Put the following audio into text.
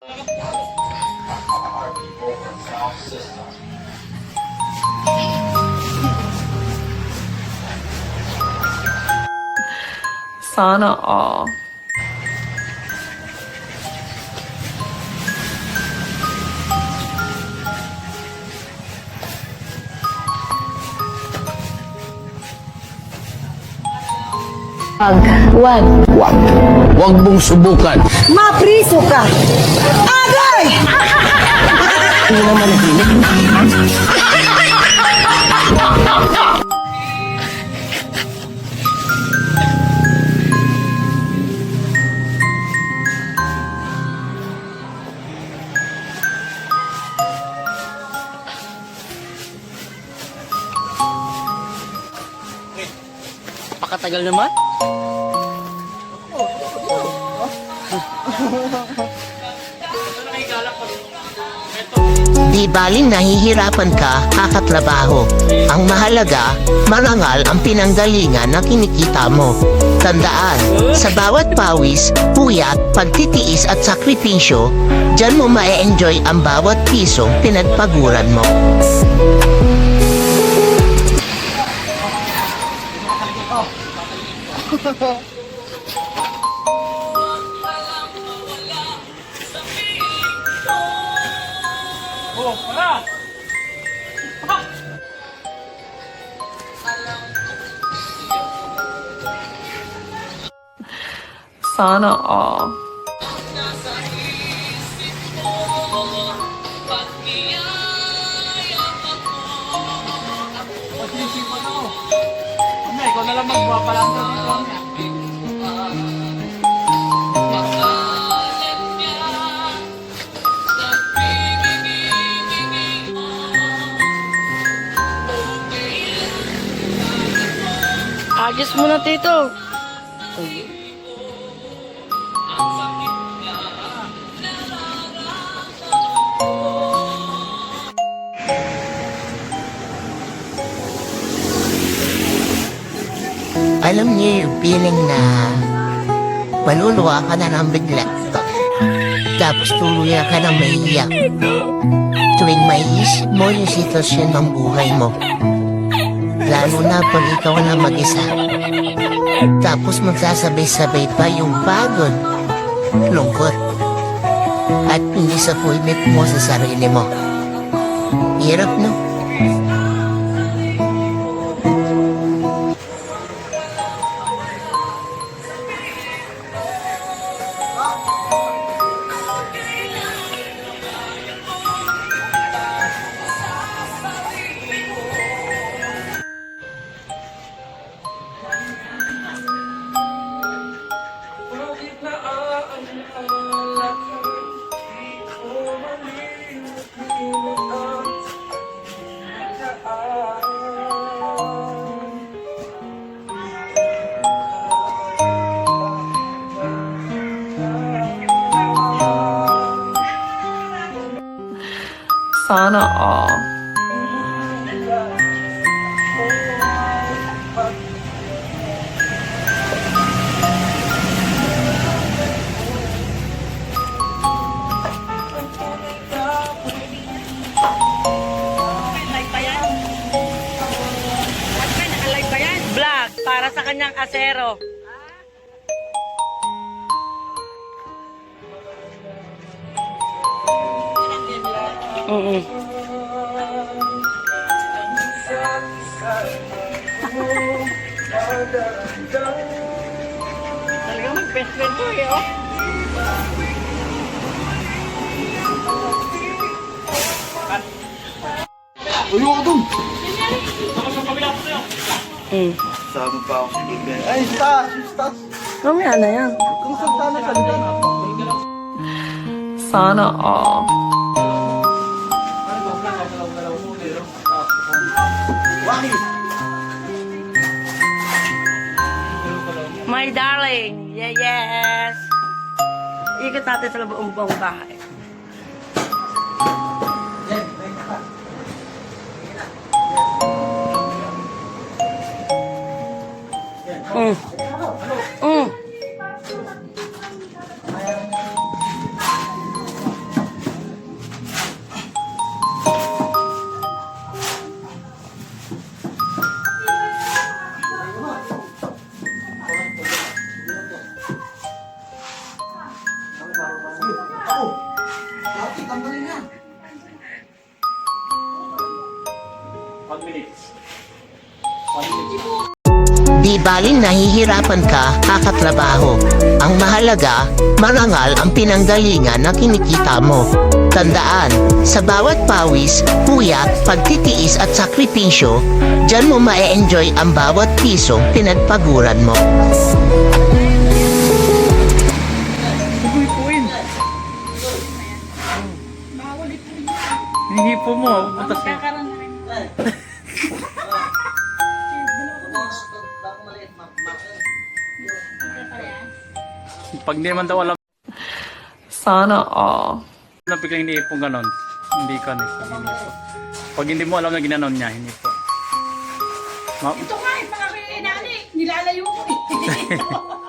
Sana all. Wag. Huwag mong subukan. Mapriso ka! Agay! Hindi naman nahinig. Pakatagal naman. Di baling nahihirapan ka kakatrabaho. Ang mahalaga, marangal ang pinanggalingan na kinikita mo. Tandaan, sa bawat pawis, puyat, pagtitiis at sakripisyo, dyan mo ma-enjoy ang bawat pisong pinagpaguran mo. Sana all. Ikaw na lang magpapalanto dito. Agis mo na, Tito. Alam niyo yung feeling na maluluwa ka na ng bigla. Tapos tuluyan ka ng maiiyak. Tuwing maiisip mo yung sitwasyon ng buhay mo. Lalo na pag ikaw na mag-isa. Tapos magsasabay-sabay pa yung pagod, lungkot, at disappointment mo sa sarili mo. Hirap, no? Sana all. Vlog para sa kanyang asero. Talagang mag-best friend ko eh, oh. Uyo ako dun. Sama pa ako sa bigay. Ay, stas! Mamaya na yan. Kung saan na salita na. Sana all. Waki! My darling, yes. Ikot natin sa buong bahay. Di baling nahihirapan ka kakatrabaho. Ang mahalaga, marangal ang pinanggalingan na kinikita mo. Tandaan, sa bawat pawis, puyat, pagtitiis at sakripisyo, dyan mo ma-enjoy ang bawat pisong pinagpaguran mo. Hindi po mo, pupunta siya. Pag hindi man daw alam Sana all. na biglang iniipong ganon, hindi ka pag hindi mo alam na ginanon niya, hindi po. Ito nga, mga nilalayo ko eh.